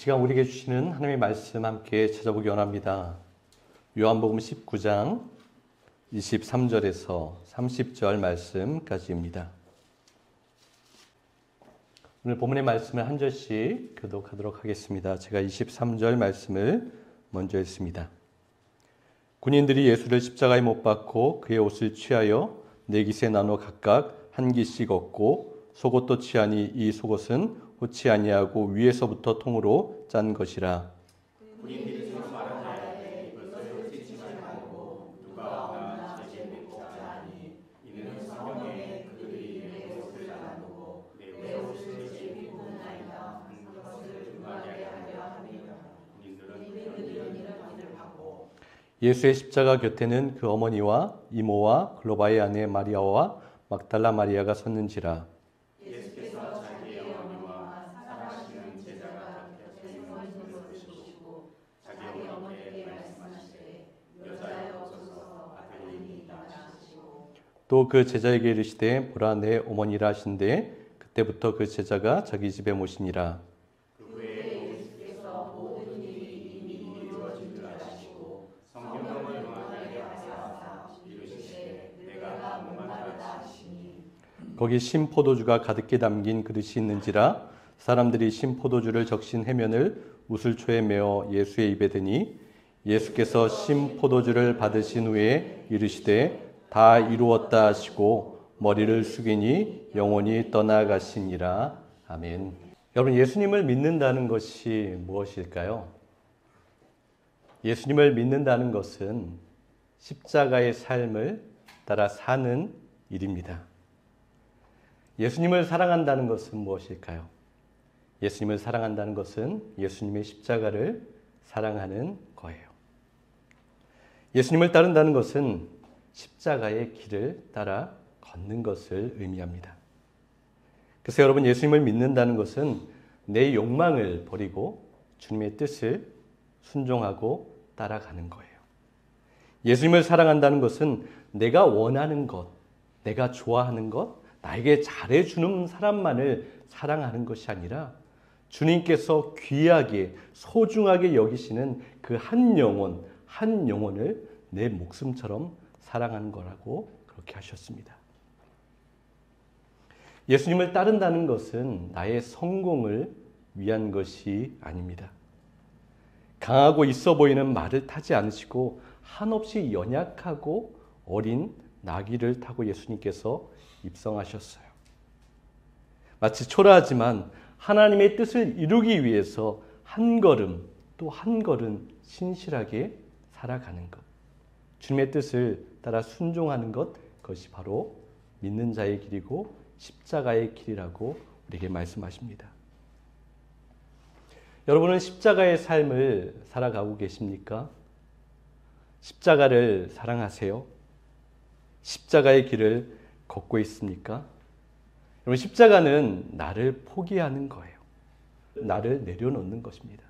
시간 우리에게 주시는 하나님의 말씀 함께 찾아보기 원합니다. 요한복음 19장 23절에서 30절 말씀까지입니다. 오늘 본문의 말씀을 한 절씩 교독하도록 하겠습니다. 제가 23절 말씀을 먼저 읽습니다. 군인들이 예수를 십자가에 못 박고 그의 옷을 취하여 네 깃에 나눠 각각 한 깃씩 얻고 속옷도 취하니 이 속옷은 호치 아니하고 위에서부터 통으로 짠 것이라. 군인들이 서로 말하되 이것을 홀치지 말고 누가 없나 제게 먹자 하니 이는 성경에 그들이 내 옷을 나누고 내 옷을 제비 구분하여 그것을 등하게 하려 함이라. 군인들은 이런 일을 하고 예수의 십자가 곁에는 그 어머니와 이모와 글로바의 아내 마리아와 막달라 마리아가 섰는지라. 또 그 제자에게 이르시되 보라 내 어머니라 하신대 그때부터 그 제자가 자기 집에 모시니라. 그 후에 예수께서 모든 일이 이미 이루어진 줄 아시고 성경을 응하게 하사 이르시되 내가 목마르다 하시니 거기 신 포도주가 가득히 담긴 그릇이 있는지라. 사람들이 신 포도주를 적신 해면을 우슬초에 메어 예수의 입에 대니 예수께서 신 포도주를 받으신 후에 이르시되 다 이루었다 하시고 머리를 숙이니 영혼이 떠나가시니라. 아멘. 여러분, 예수님을 믿는다는 것이 무엇일까요? 예수님을 믿는다는 것은 십자가의 삶을 따라 사는 일입니다. 예수님을 사랑한다는 것은 무엇일까요? 예수님을 사랑한다는 것은 예수님의 십자가를 사랑하는 거예요. 예수님을 따른다는 것은 십자가의 길을 따라 걷는 것을 의미합니다. 그래서 여러분, 예수님을 믿는다는 것은 내 욕망을 버리고 주님의 뜻을 순종하고 따라가는 거예요. 예수님을 사랑한다는 것은 내가 원하는 것, 내가 좋아하는 것, 나에게 잘해주는 사람만을 사랑하는 것이 아니라 주님께서 귀하게 소중하게 여기시는 그 한 영혼을 내 목숨처럼 사랑하는 거라고 그렇게 하셨습니다. 예수님을 따른다는 것은 나의 성공을 위한 것이 아닙니다. 강하고 있어 보이는 말을 타지 않으시고 한없이 연약하고 어린 나귀를 타고 예수님께서 입성하셨어요. 마치 초라하지만 하나님의 뜻을 이루기 위해서 한 걸음 또 한 걸음 신실하게 살아가는 것. 주님의 뜻을 따라 순종하는 것, 그것이 바로 믿는 자의 길이고 십자가의 길이라고 우리에게 말씀하십니다. 여러분은 십자가의 삶을 살아가고 계십니까? 십자가를 사랑하세요? 십자가의 길을 걷고 있습니까? 여러분, 십자가는 나를 포기하는 거예요. 나를 내려놓는 것입니다.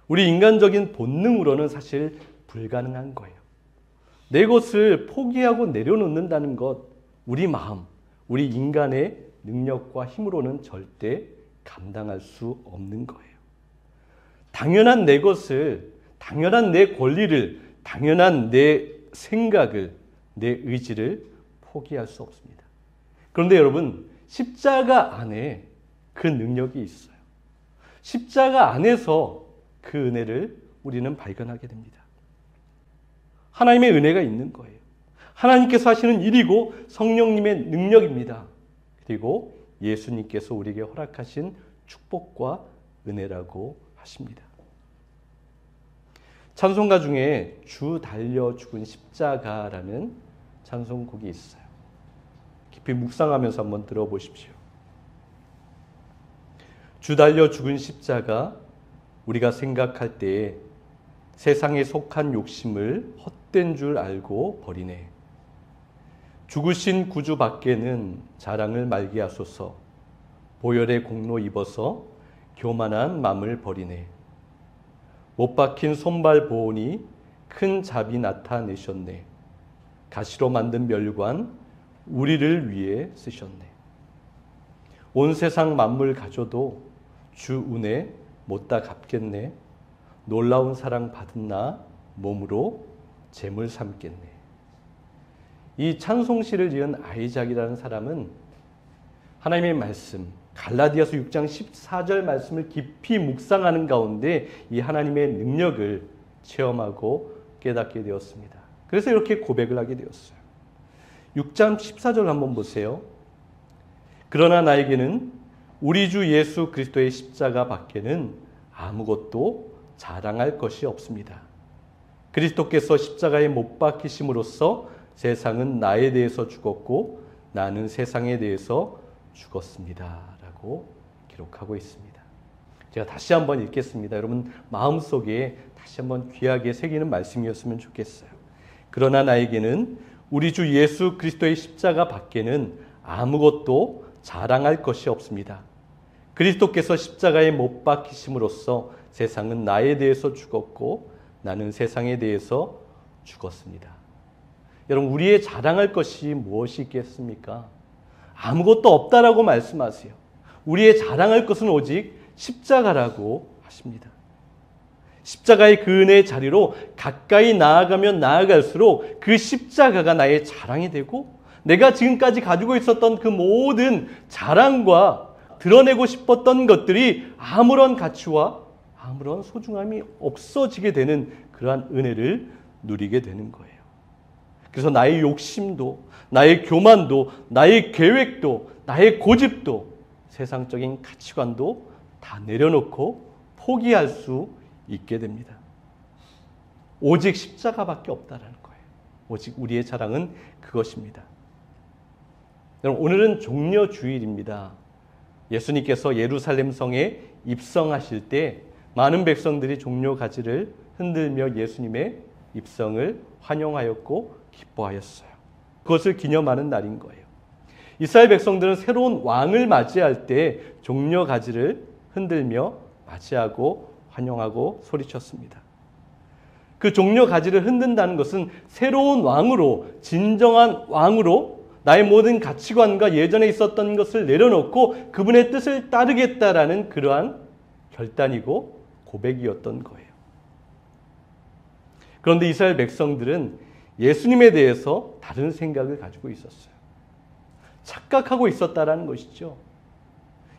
우리 인간적인 본능으로는 사실 불가능한 거예요. 내 것을 포기하고 내려놓는다는 것, 우리 마음, 우리 인간의 능력과 힘으로는 절대 감당할 수 없는 거예요. 당연한 내 것을, 당연한 내 권리를, 당연한 내 생각을, 내 의지를 포기할 수 없습니다. 그런데 여러분, 십자가 안에 그 능력이 있어요. 십자가 안에서 그 은혜를 우리는 발견하게 됩니다. 하나님의 은혜가 있는 거예요. 하나님께서 하시는 일이고 성령님의 능력입니다. 그리고 예수님께서 우리에게 허락하신 축복과 은혜라고 하십니다. 찬송가 중에 주 달려 죽은 십자가라는 찬송곡이 있어요. 깊이 묵상하면서 한번 들어보십시오. 주 달려 죽은 십자가, 우리가 생각할 때에 세상에 속한 욕심을 헛된 줄 알고 버리네. 죽으신 구주 밖에는 자랑을 말게 하소서. 보혈의 공로 입어서 교만한 맘을 버리네. 못 박힌 손발 보온이 큰 자비 나타내셨네. 가시로 만든 멸관 우리를 위해 쓰셨네. 온 세상 만물 가져도 주 은혜 못다 갚겠네. 놀라운 사랑 받은 나 몸으로 재물 삼겠네. 이 찬송시를 지은 아이작이라는 사람은 하나님의 말씀, 갈라디아서 6장 14절 말씀을 깊이 묵상하는 가운데 이 하나님의 능력을 체험하고 깨닫게 되었습니다. 그래서 이렇게 고백을 하게 되었어요. 6장 14절 한번 보세요. 그러나 나에게는 우리 주 예수 그리스도의 십자가 밖에는 아무것도 자랑할 것이 없습니다. 그리스도께서 십자가에 못 박히심으로써 세상은 나에 대해서 죽었고 나는 세상에 대해서 죽었습니다. 라고 기록하고 있습니다. 제가 다시 한번 읽겠습니다. 여러분 마음속에 다시 한번 귀하게 새기는 말씀이었으면 좋겠어요. 그러나 나에게는 우리 주 예수 그리스도의 십자가 밖에는 아무것도 자랑할 것이 없습니다. 그리스도께서 십자가에 못 박히심으로써 세상은 나에 대해서 죽었고 나는 세상에 대해서 죽었습니다. 여러분 우리의 자랑할 것이 무엇이 있겠습니까? 아무것도 없다라고 말씀하세요. 우리의 자랑할 것은 오직 십자가라고 하십니다. 십자가의 그 은혜의 자리로 가까이 나아가면 나아갈수록 그 십자가가 나의 자랑이 되고 내가 지금까지 가지고 있었던 그 모든 자랑과 드러내고 싶었던 것들이 아무런 가치와 아무런 소중함이 없어지게 되는 그러한 은혜를 누리게 되는 거예요. 그래서 나의 욕심도, 나의 교만도, 나의 계획도, 나의 고집도, 세상적인 가치관도 다 내려놓고 포기할 수 있게 됩니다. 오직 십자가밖에 없다라는 거예요. 오직 우리의 자랑은 그것입니다. 여러분, 오늘은 종려주일입니다. 예수님께서 예루살렘 성에 입성하실 때 많은 백성들이 종려가지를 흔들며 예수님의 입성을 환영하였고 기뻐하였어요. 그것을 기념하는 날인 거예요. 이스라엘 백성들은 새로운 왕을 맞이할 때 종려가지를 흔들며 맞이하고 환영하고 소리쳤습니다. 그 종려가지를 흔든다는 것은 새로운 왕으로, 진정한 왕으로 나의 모든 가치관과 예전에 있었던 것을 내려놓고 그분의 뜻을 따르겠다라는 그러한 결단이고 고백이었던 거예요. 그런데 이스라엘 백성들은 예수님에 대해서 다른 생각을 가지고 있었어요. 착각하고 있었다라는 것이죠.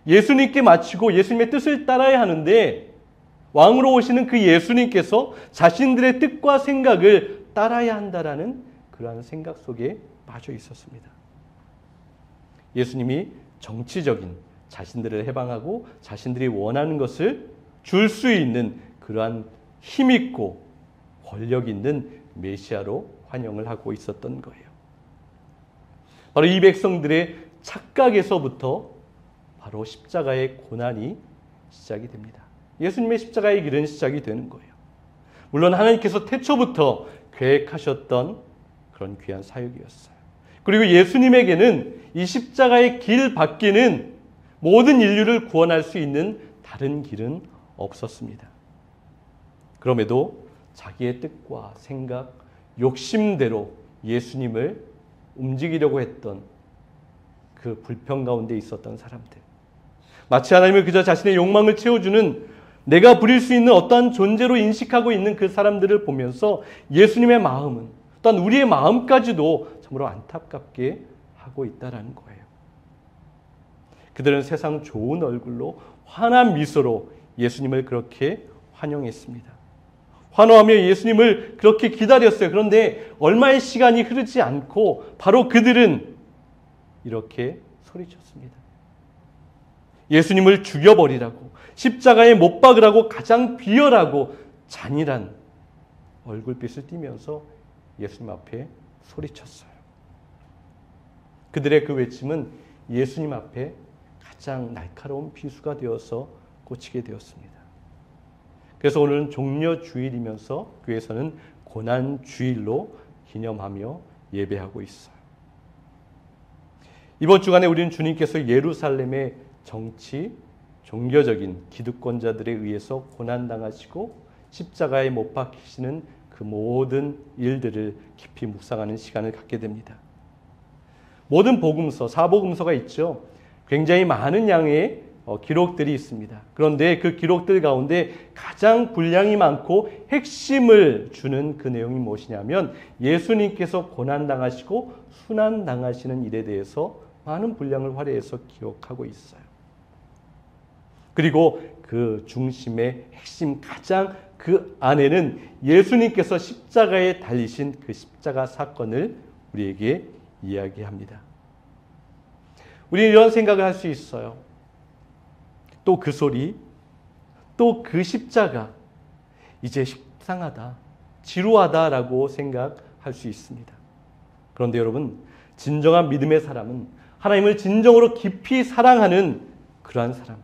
예수님께 맞추고 예수님의 뜻을 따라야 하는데 왕으로 오시는 그 예수님께서 자신들의 뜻과 생각을 따라야 한다라는 그러한 생각 속에 빠져 있었습니다. 예수님이 정치적인 자신들을 해방하고 자신들이 원하는 것을 줄 수 있는 그러한 힘있고 권력 있는 메시아로 환영을 하고 있었던 거예요. 바로 이 백성들의 착각에서부터 바로 십자가의 고난이 시작이 됩니다. 예수님의 십자가의 길은 시작이 되는 거예요. 물론 하나님께서 태초부터 계획하셨던 그런 귀한 사역이었어요. 그리고 예수님에게는 이 십자가의 길 밖에는 모든 인류를 구원할 수 있는 다른 길은 없었습니다. 그럼에도 자기의 뜻과 생각, 욕심대로 예수님을 움직이려고 했던 그 불평 가운데 있었던 사람들. 마치 하나님을 그저 자신의 욕망을 채워주는 내가 부릴 수 있는 어떠한 존재로 인식하고 있는 그 사람들을 보면서 예수님의 마음은 또한 우리의 마음까지도 참으로 안타깝게 하고 있다는 거예요. 그들은 세상 좋은 얼굴로 환한 미소로 예수님을 그렇게 환영했습니다. 환호하며 예수님을 그렇게 기다렸어요. 그런데 얼마의 시간이 흐르지 않고 바로 그들은 이렇게 소리쳤습니다. 예수님을 죽여버리라고, 십자가에 못 박으라고 가장 비열하고 잔인한 얼굴빛을 띠면서 예수님 앞에 소리쳤어요. 그들의 그 외침은 예수님 앞에 가장 날카로운 비수가 되어서 꽂히게 되었습니다. 그래서 오늘은 종려주일이면서 교회에서는 고난주일로 기념하며 예배하고 있어요. 이번 주간에 우리는 주님께서 예루살렘의 정치, 종교적인 기득권자들에 의해서 고난당하시고 십자가에 못 박히시는 그 모든 일들을 깊이 묵상하는 시간을 갖게 됩니다. 모든 복음서, 사복음서가 있죠. 굉장히 많은 양의 기록들이 있습니다. 그런데 그 기록들 가운데 가장 분량이 많고 핵심을 주는 그 내용이 무엇이냐면 예수님께서 고난당하시고 순환당하시는 일에 대해서 많은 분량을 할애해서 기록하고 있어요. 그리고 그 중심의 핵심 가장 그 안에는 예수님께서 십자가에 달리신 그 십자가 사건을 우리에게 이야기합니다. 우리는 이런 생각을 할 수 있어요. 또 그 소리, 또 그 십자가, 이제 식상하다, 지루하다라고 생각할 수 있습니다. 그런데 여러분, 진정한 믿음의 사람은 하나님을 진정으로 깊이 사랑하는 그러한 사람,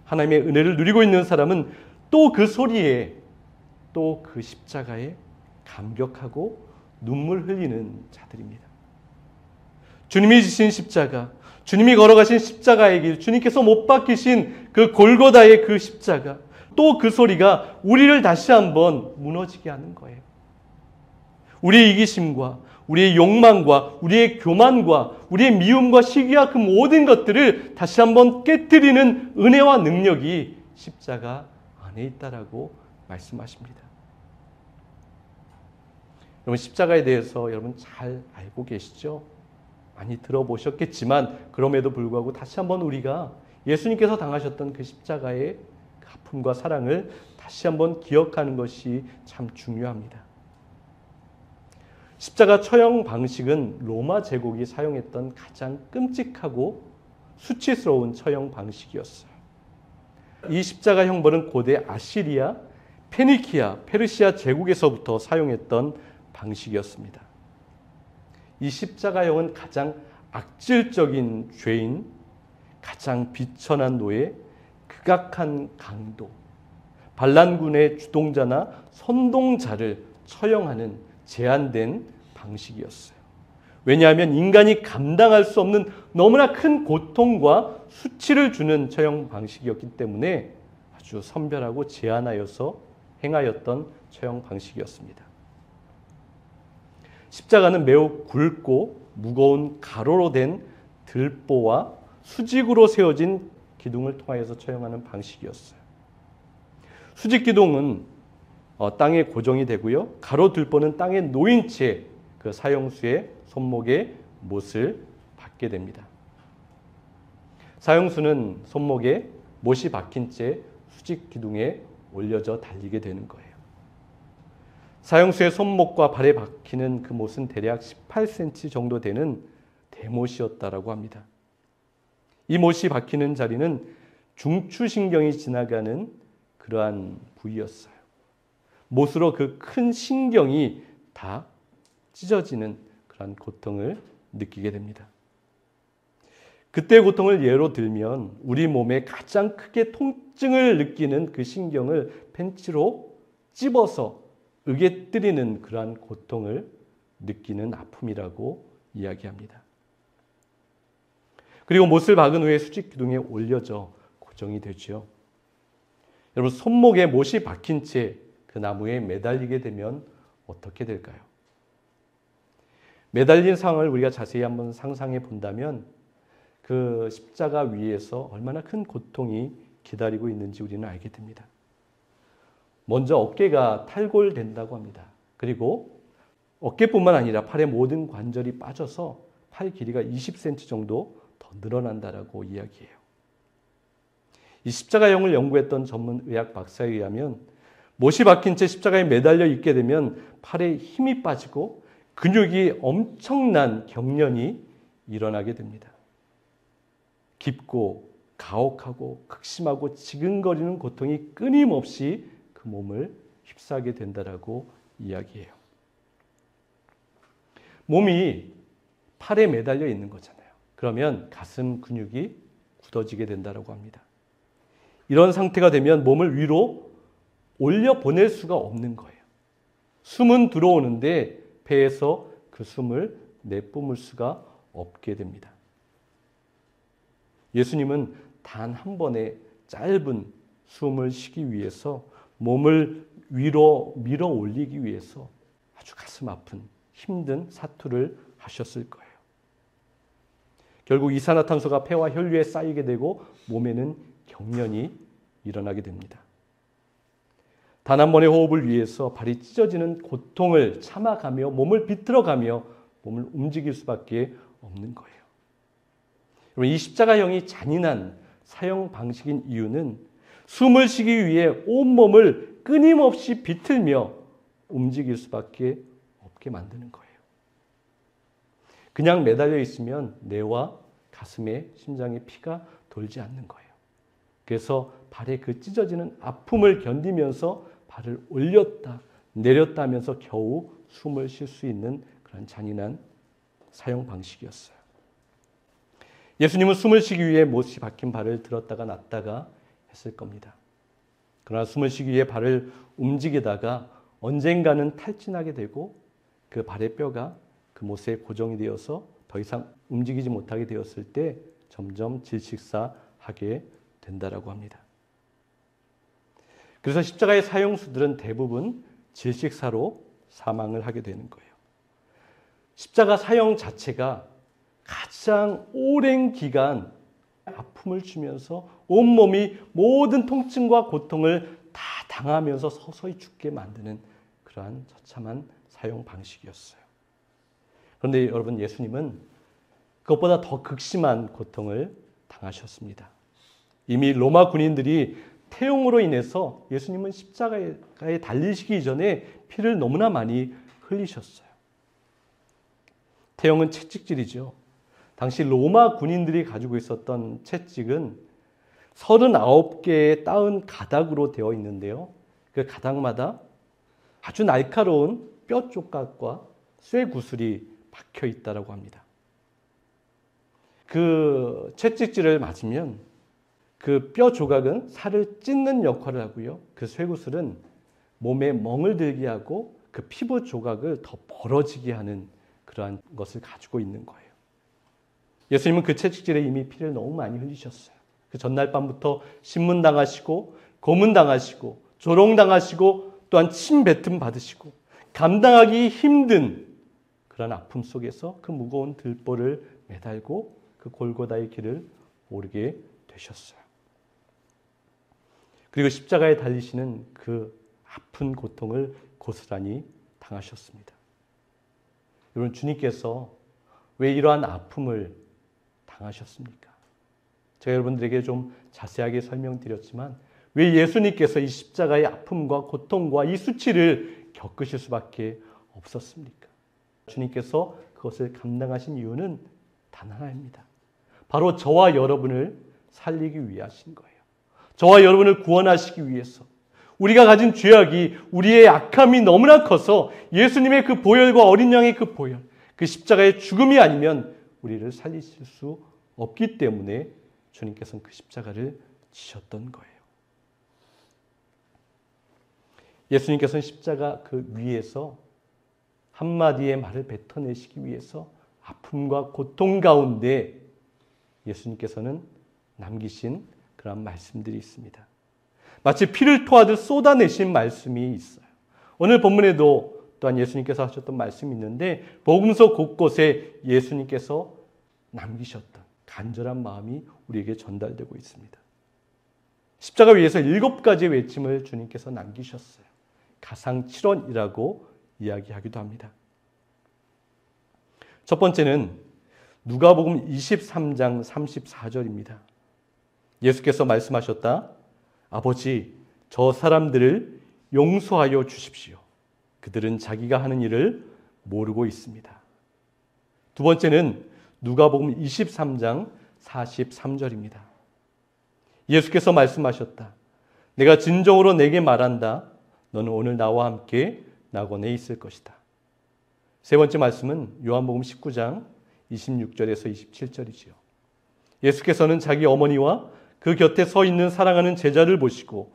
하나님의 은혜를 누리고 있는 사람은 또 그 소리에, 또 그 십자가에 감격하고 눈물 흘리는 자들입니다. 주님이 지신 십자가, 주님이 걸어가신 십자가의 길, 주님께서 못 박히신 그 골고다의 그 십자가, 또 그 소리가 우리를 다시 한번 무너지게 하는 거예요. 우리의 이기심과 우리의 욕망과 우리의 교만과 우리의 미움과 시기와 그 모든 것들을 다시 한번 깨뜨리는 은혜와 능력이 십자가 안에 있다라고 말씀하십니다. 여러분, 십자가에 대해서 여러분 잘 알고 계시죠? 많이 들어보셨겠지만 그럼에도 불구하고 다시 한번 우리가 예수님께서 당하셨던 그 십자가의 아픔과 사랑을 다시 한번 기억하는 것이 참 중요합니다. 십자가 처형 방식은 로마 제국이 사용했던 가장 끔찍하고 수치스러운 처형 방식이었어요. 이 십자가 형벌은 고대 아시리아, 페니키아, 페르시아 제국에서부터 사용했던 방식이었습니다. 이 십자가형은 가장 악질적인 죄인, 가장 비천한 노예, 극악한 강도, 반란군의 주동자나 선동자를 처형하는 제한된 방식이었어요. 왜냐하면 인간이 감당할 수 없는 너무나 큰 고통과 수치를 주는 처형 방식이었기 때문에 아주 선별하고 제한하여서 행하였던 처형 방식이었습니다. 십자가는 매우 굵고 무거운 가로로 된 들보와 수직으로 세워진 기둥을 통하여서 처형하는 방식이었어요. 수직 기둥은 땅에 고정이 되고요. 가로 들보는 땅에 놓인 채 그 사형수의 손목에 못을 박게 됩니다. 사형수는 손목에 못이 박힌 채 수직 기둥에 올려져 달리게 되는 거예요. 사형수의 손목과 발에 박히는 그 못은 대략 18cm 정도 되는 대못이었다라고 합니다. 이 못이 박히는 자리는 중추신경이 지나가는 그러한 부위였어요. 못으로 그 큰 신경이 다 찢어지는 그러한 고통을 느끼게 됩니다. 그때의 고통을 예로 들면 우리 몸에 가장 크게 통증을 느끼는 그 신경을 펜치로 찝어서 으개뜨리는 그러한 고통을 느끼는 아픔이라고 이야기합니다. 그리고 못을 박은 후에 수직 기둥에 올려져 고정이 되죠. 여러분, 손목에 못이 박힌 채 그 나무에 매달리게 되면 어떻게 될까요? 매달린 상황을 우리가 자세히 한번 상상해 본다면 그 십자가 위에서 얼마나 큰 고통이 기다리고 있는지 우리는 알게 됩니다. 먼저 어깨가 탈골된다고 합니다. 그리고 어깨뿐만 아니라 팔의 모든 관절이 빠져서 팔 길이가 20cm 정도 더 늘어난다라고 이야기해요. 이 십자가형을 연구했던 전문 의학 박사에 의하면 못이 박힌 채 십자가에 매달려 있게 되면 팔에 힘이 빠지고 근육이 엄청난 경련이 일어나게 됩니다. 깊고 가혹하고 극심하고 지근거리는 고통이 끊임없이 그 몸을 휩싸게 된다라고 이야기해요. 몸이 팔에 매달려 있는 거잖아요. 그러면 가슴 근육이 굳어지게 된다라고 합니다. 이런 상태가 되면 몸을 위로 올려 보낼 수가 없는 거예요. 숨은 들어오는데 배에서 그 숨을 내뿜을 수가 없게 됩니다. 예수님은 단 한 번의 짧은 숨을 쉬기 위해서 몸을 위로 밀어 올리기 위해서 아주 가슴 아픈 힘든 사투를 하셨을 거예요. 결국 이산화탄소가 폐와 혈류에 쌓이게 되고 몸에는 경련이 일어나게 됩니다. 단 한 번의 호흡을 위해서 발이 찢어지는 고통을 참아가며 몸을 비틀어가며 몸을 움직일 수밖에 없는 거예요. 여러분, 이 십자가형이 잔인한 사형 방식인 이유는 숨을 쉬기 위해 온몸을 끊임없이 비틀며 움직일 수밖에 없게 만드는 거예요. 그냥 매달려 있으면 뇌와 가슴에 심장에 피가 돌지 않는 거예요. 그래서 발의 그 찢어지는 아픔을 견디면서 발을 올렸다 내렸다 하면서 겨우 숨을 쉴 수 있는 그런 잔인한 사형 방식이었어요. 예수님은 숨을 쉬기 위해 못이 박힌 발을 들었다가 놨다가 했을 겁니다. 그러나 숨을 쉬기 위해 발을 움직이다가 언젠가는 탈진하게 되고 그 발의 뼈가 그 못에 고정이 되어서 더 이상 움직이지 못하게 되었을 때 점점 질식사하게 된다라고 합니다. 그래서 십자가의 사형수들은 대부분 질식사로 사망을 하게 되는 거예요. 십자가 사형 자체가 가장 오랜 기간 아픔을 주면서 온몸이 모든 통증과 고통을 다 당하면서 서서히 죽게 만드는 그러한 처참한 사형 방식이었어요. 그런데 여러분, 예수님은 그것보다 더 극심한 고통을 당하셨습니다. 이미 로마 군인들이 태용으로 인해서 예수님은 십자가에 달리시기 이전에 피를 너무나 많이 흘리셨어요. 태용은 채찍질이죠. 당시 로마 군인들이 가지고 있었던 채찍은 39개의 따은 가닥으로 되어 있는데요. 그 가닥마다 아주 날카로운 뼈 조각과 쇠 구슬이 박혀 있다고 합니다. 그 채찍질을 맞으면 그 뼈 조각은 살을 찢는 역할을 하고요. 그 쇠구슬은 몸에 멍을 들게 하고 그 피부 조각을 더 벌어지게 하는 그러한 것을 가지고 있는 거예요. 예수님은 그 채찍질에 이미 피를 너무 많이 흘리셨어요. 그 전날 밤부터 신문당하시고 고문당하시고 조롱당하시고 또한 침뱉음 받으시고 감당하기 힘든 그런 아픔 속에서 그 무거운 들보를 매달고 그 골고다의 길을 오르게 되셨어요. 그리고 십자가에 달리시는 그 아픈 고통을 고스란히 당하셨습니다. 여러분, 주님께서 왜 이러한 아픔을 당하셨습니까? 제가 여러분들에게 좀 자세하게 설명드렸지만 왜 예수님께서 이 십자가의 아픔과 고통과 이 수치를 겪으실 수밖에 없었습니까? 주님께서 그것을 감당하신 이유는 단 하나입니다. 바로 저와 여러분을 살리기 위하신 거예요. 저와 여러분을 구원하시기 위해서. 우리가 가진 죄악이, 우리의 악함이 너무나 커서 예수님의 그 보혈과 어린 양의 그 보혈, 그 십자가의 죽음이 아니면 우리를 살리실 수 없기 때문에 주님께서는 그 십자가를 지셨던 거예요. 예수님께서는 십자가 그 위에서 한마디의 말을 뱉어내시기 위해서 아픔과 고통 가운데 예수님께서는 남기신 그런 말씀들이 있습니다. 마치 피를 토하듯 쏟아내신 말씀이 있어요. 오늘 본문에도 또한 예수님께서 하셨던 말씀이 있는데 복음서 곳곳에 예수님께서 남기셨던 간절한 마음이 우리에게 전달되고 있습니다. 십자가 위에서 7가지의 외침을 주님께서 남기셨어요. 가상칠언이라고 이야기하기도 합니다. 첫 번째는 누가복음 23장 34절입니다. 예수께서 말씀하셨다. 아버지, 저 사람들을 용서하여 주십시오. 그들은 자기가 하는 일을 모르고 있습니다. 두 번째는 누가복음 23장 43절입니다. 예수께서 말씀하셨다. 내가 진정으로 내게 말한다. 너는 오늘 나와 함께 낙원에 있을 것이다. 세 번째 말씀은 요한복음 19장 26절에서 27절이지요. 예수께서는 자기 어머니와 그 곁에 서 있는 사랑하는 제자를 보시고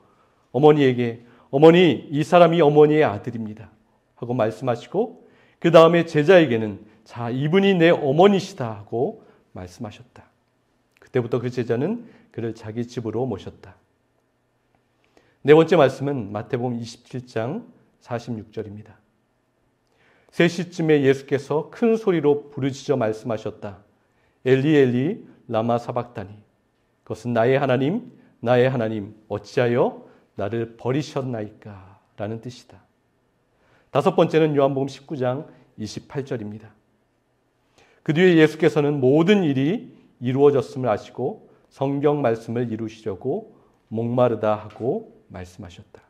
어머니에게 어머니, 이 사람이 어머니의 아들입니다 하고 말씀하시고 그 다음에 제자에게는 자, 이분이 내 어머니시다 하고 말씀하셨다. 그때부터 그 제자는 그를 자기 집으로 모셨다. 네 번째 말씀은 마태복음 27장 46절입니다. 3시쯤에 예수께서 큰 소리로 부르짖어 말씀하셨다. 엘리 엘리 라마 사박다니. 그것은 나의 하나님 어찌하여 나를 버리셨나이까 라는 뜻이다. 다섯 번째는 요한복음 19장 28절입니다. 그 뒤에 예수께서는 모든 일이 이루어졌음을 아시고 성경 말씀을 이루시려고 목마르다 하고 말씀하셨다.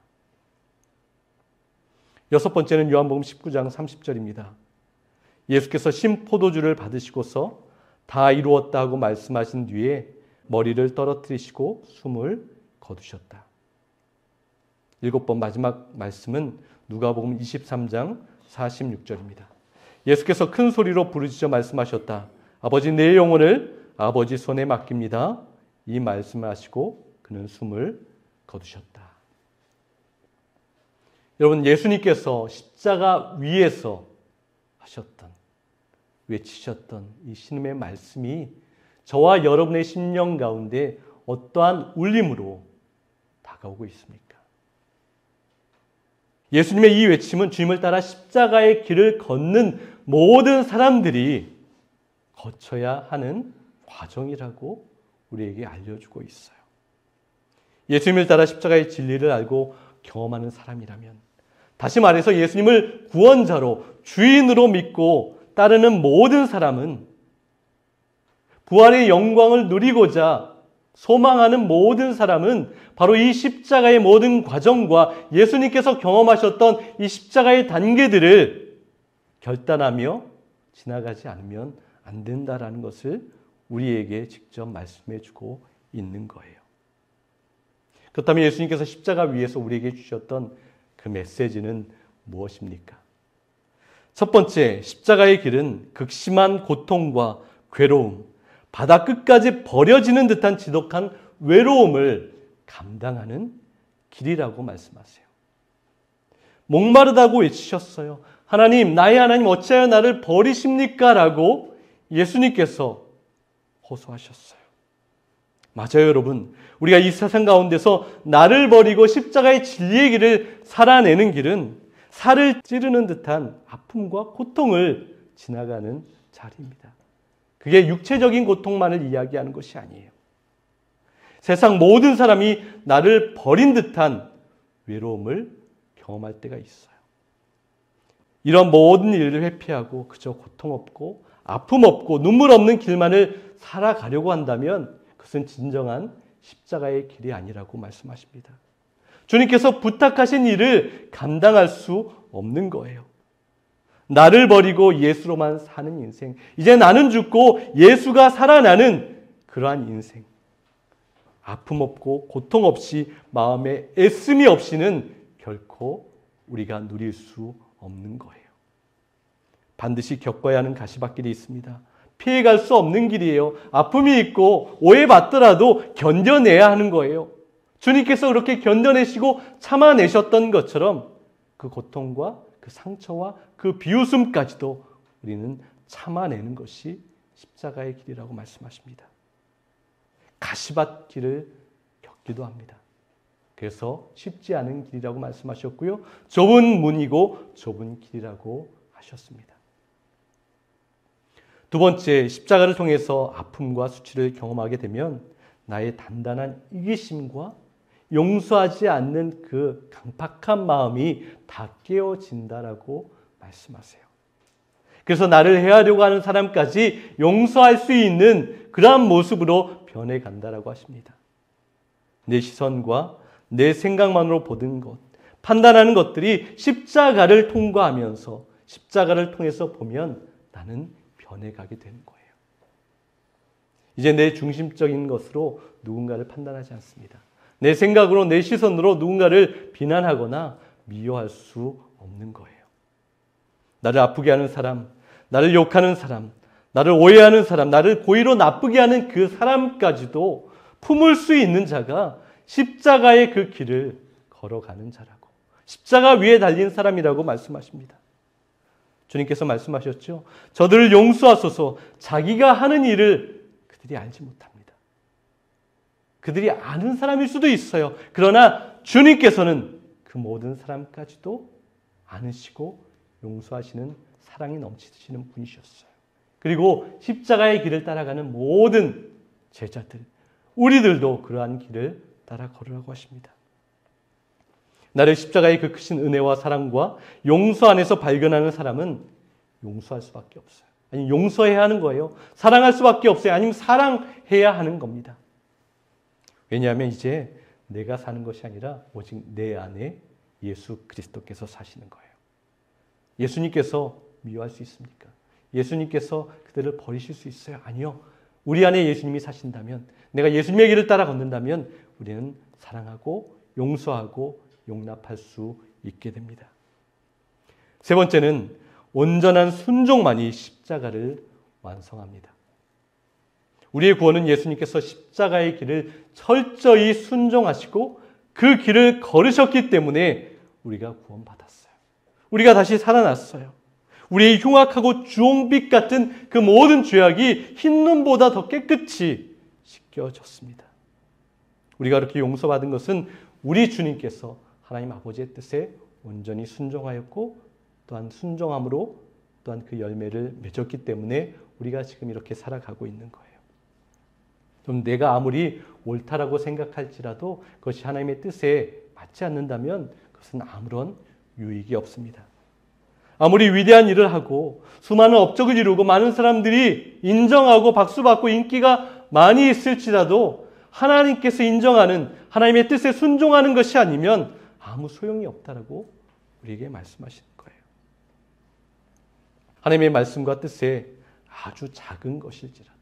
여섯 번째는 요한복음 19장 30절입니다. 예수께서 신포도주를 받으시고서 다 이루었다 하고 말씀하신 뒤에 머리를 떨어뜨리시고 숨을 거두셨다. 일곱 번 마지막 말씀은 누가복음 23장 46절입니다. 예수께서 큰 소리로 부르짖어 말씀하셨다. 아버지, 내 영혼을 아버지 손에 맡깁니다. 이 말씀을 하시고 그는 숨을 거두셨다. 여러분, 예수님께서 십자가 위에서 하셨던, 외치셨던 이 신음의 말씀이 저와 여러분의 심령 가운데 어떠한 울림으로 다가오고 있습니까? 예수님의 이 외침은 주님을 따라 십자가의 길을 걷는 모든 사람들이 거쳐야 하는 과정이라고 우리에게 알려주고 있어요. 예수님을 따라 십자가의 진리를 알고 경험하는 사람이라면, 다시 말해서 예수님을 구원자로 주인으로 믿고 따르는 모든 사람은 부활의 영광을 누리고자 소망하는 모든 사람은 바로 이 십자가의 모든 과정과 예수님께서 경험하셨던 이 십자가의 단계들을 결단하며 지나가지 않으면 안 된다라는 것을 우리에게 직접 말씀해 주고 있는 거예요. 그렇다면 예수님께서 십자가 위에서 우리에게 주셨던 그 메시지는 무엇입니까? 첫 번째, 십자가의 길은 극심한 고통과 괴로움, 바다 끝까지 버려지는 듯한 지독한 외로움을 감당하는 길이라고 말씀하세요. 목마르다고 외치셨어요. 하나님, 나의 하나님 어찌하여 나를 버리십니까? 라고 예수님께서 호소하셨어요. 맞아요, 여러분. 우리가 이 세상 가운데서 나를 버리고 십자가의 진리의 길을 살아내는 길은 살을 찌르는 듯한 아픔과 고통을 지나가는 자리입니다. 그게 육체적인 고통만을 이야기하는 것이 아니에요. 세상 모든 사람이 나를 버린 듯한 외로움을 경험할 때가 있어요. 이런 모든 일을 회피하고 그저 고통 없고 아픔 없고 눈물 없는 길만을 살아가려고 한다면 그것은 진정한 십자가의 길이 아니라고 말씀하십니다. 주님께서 부탁하신 일을 감당할 수 없는 거예요. 나를 버리고 예수로만 사는 인생, 이제 나는 죽고 예수가 살아나는 그러한 인생, 아픔 없고 고통 없이 마음에 애씀이 없이는 결코 우리가 누릴 수 없는 거예요. 반드시 겪어야 하는 가시밭길이 있습니다. 피해갈 수 없는 길이에요. 아픔이 있고 오해받더라도 견뎌내야 하는 거예요. 주님께서 그렇게 견뎌내시고 참아내셨던 것처럼 그 고통과 그 상처와 그 비웃음까지도 우리는 참아내는 것이 십자가의 길이라고 말씀하십니다. 가시밭길을 겪기도 합니다. 그래서 쉽지 않은 길이라고 말씀하셨고요. 좁은 문이고 좁은 길이라고 하셨습니다. 두 번째, 십자가를 통해서 아픔과 수치를 경험하게 되면 나의 단단한 이기심과 용서하지 않는 그 강팍한 마음이 다 깨어진다라고 말씀하세요. 그래서 나를 해하려고 하는 사람까지 용서할 수 있는 그러한 모습으로 변해간다라고 하십니다. 내 시선과 내 생각만으로 보는 것, 판단하는 것들이 십자가를 통과하면서 십자가를 통해서 보면 나는 변해가게 되는 거예요. 이제 내 중심적인 것으로 누군가를 판단하지 않습니다. 내 생각으로, 내 시선으로 누군가를 비난하거나 미워할 수 없는 거예요. 나를 아프게 하는 사람, 나를 욕하는 사람, 나를 오해하는 사람, 나를 고의로 나쁘게 하는 그 사람까지도 품을 수 있는 자가 십자가의 그 길을 걸어가는 자라고, 십자가 위에 달린 사람이라고 말씀하십니다. 주님께서 말씀하셨죠. 저들을 용서하소서. 자기가 하는 일을 그들이 알지 못합니다. 그들이 아는 사람일 수도 있어요. 그러나 주님께서는 그 모든 사람까지도 아시고 용서하시는 사랑이 넘치시는 분이셨어요. 그리고 십자가의 길을 따라가는 모든 제자들, 우리들도 그러한 길을 따라 걸으라고 하십니다. 나를 십자가의 그 크신 은혜와 사랑과 용서 안에서 발견하는 사람은 용서할 수밖에 없어요. 아니, 용서해야 하는 거예요. 사랑할 수밖에 없어요. 아니면 사랑해야 하는 겁니다. 왜냐하면 이제 내가 사는 것이 아니라 오직 내 안에 예수 그리스도께서 사시는 거예요. 예수님께서 미워할 수 있습니까? 예수님께서 그들을 버리실 수 있어요? 아니요. 우리 안에 예수님이 사신다면, 내가 예수님의 길을 따라 걷는다면 우리는 사랑하고 용서하고 용납할 수 있게 됩니다. 세 번째는 온전한 순종만이 십자가를 완성합니다. 우리의 구원은 예수님께서 십자가의 길을 철저히 순종하시고 그 길을 걸으셨기 때문에 우리가 구원받았어요. 우리가 다시 살아났어요. 우리의 흉악하고 주홍빛 같은 그 모든 죄악이 흰눈보다 더 깨끗이 씻겨졌습니다. 우리가 그렇게 용서받은 것은 우리 주님께서 하나님 아버지의 뜻에 온전히 순종하였고 또한 순종함으로 또한 그 열매를 맺었기 때문에 우리가 지금 이렇게 살아가고 있는 거예요. 좀 내가 아무리 옳다라고 생각할지라도 그것이 하나님의 뜻에 맞지 않는다면 그것은 아무런 유익이 없습니다. 아무리 위대한 일을 하고 수많은 업적을 이루고 많은 사람들이 인정하고 박수받고 인기가 많이 있을지라도 하나님께서 인정하는 하나님의 뜻에 순종하는 것이 아니면 아무 소용이 없다라고 우리에게 말씀하시는 거예요. 하나님의 말씀과 뜻에 아주 작은 것일지라도,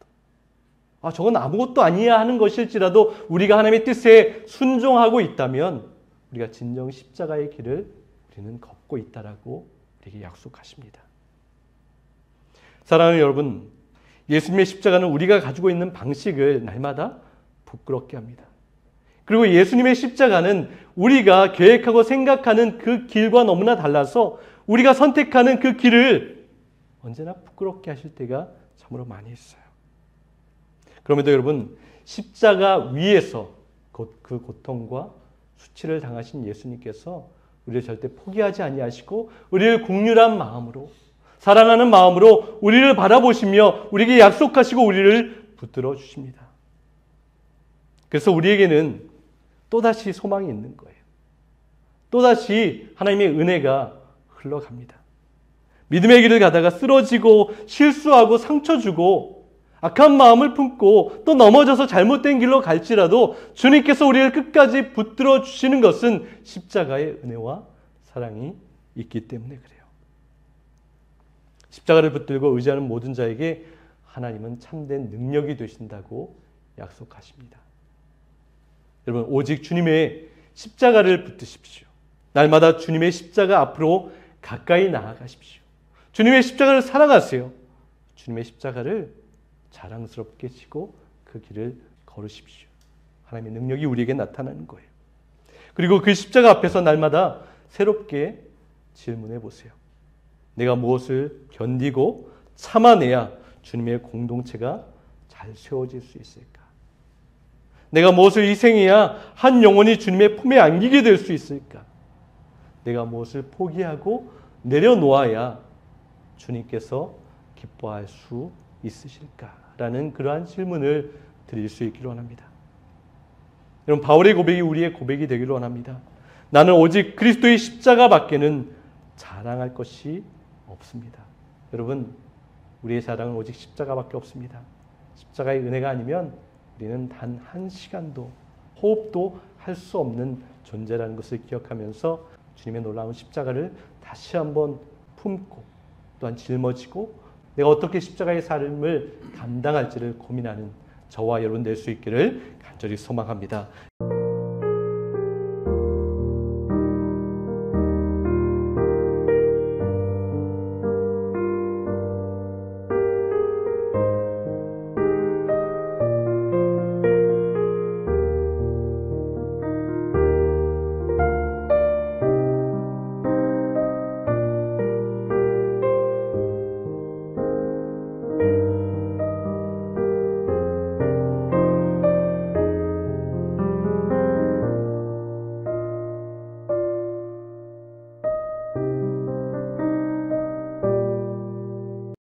저건 아무것도 아니야 하는 것일지라도 우리가 하나님의 뜻에 순종하고 있다면 우리가 진정 십자가의 길을 우리는 걷고 있다라고 우리에게 약속하십니다. 사랑하는 여러분, 예수님의 십자가는 우리가 가지고 있는 방식을 날마다 부끄럽게 합니다. 그리고 예수님의 십자가는 우리가 계획하고 생각하는 그 길과 너무나 달라서 우리가 선택하는 그 길을 언제나 부끄럽게 하실 때가 참으로 많이 있어요. 그럼에도 여러분, 십자가 위에서 그 고통과 수치를 당하신 예수님께서 우리를 절대 포기하지 아니하시고 우리를 긍휼한 마음으로, 사랑하는 마음으로 우리를 바라보시며 우리에게 약속하시고 우리를 붙들어 주십니다. 그래서 우리에게는 또다시 소망이 있는 거예요. 또다시 하나님의 은혜가 흘러갑니다. 믿음의 길을 가다가 쓰러지고 실수하고 상처 주고 악한 마음을 품고 또 넘어져서 잘못된 길로 갈지라도 주님께서 우리를 끝까지 붙들어 주시는 것은 십자가의 은혜와 사랑이 있기 때문에 그래요. 십자가를 붙들고 의지하는 모든 자에게 하나님은 참된 능력이 되신다고 약속하십니다. 여러분, 오직 주님의 십자가를 붙드십시오. 날마다 주님의 십자가 앞으로 가까이 나아가십시오. 주님의 십자가를 사랑하세요. 주님의 십자가를 자랑스럽게 지고 그 길을 걸으십시오. 하나님의 능력이 우리에게 나타나는 거예요. 그리고 그 십자가 앞에서 날마다 새롭게 질문해 보세요. 내가 무엇을 견디고 참아내야 주님의 공동체가 잘 세워질 수 있을까? 내가 무엇을 희생해야 한 영혼이 주님의 품에 안기게 될 수 있을까? 내가 무엇을 포기하고 내려놓아야 주님께서 기뻐할 수 있으실까라는 그러한 질문을 드릴 수 있기를 원합니다. 여러분, 바울의 고백이 우리의 고백이 되기를 원합니다. 나는 오직 그리스도의 십자가밖에는 자랑할 것이 없습니다. 여러분, 우리의 자랑은 오직 십자가밖에 없습니다. 십자가의 은혜가 아니면 우리는 단 한 시간도 호흡도 할 수 없는 존재라는 것을 기억하면서 주님의 놀라운 십자가를 다시 한번 품고 또한 짊어지고 내가 어떻게 십자가의 삶을 감당할지를 고민하는 저와 여러분 될 수 있기를 간절히 소망합니다.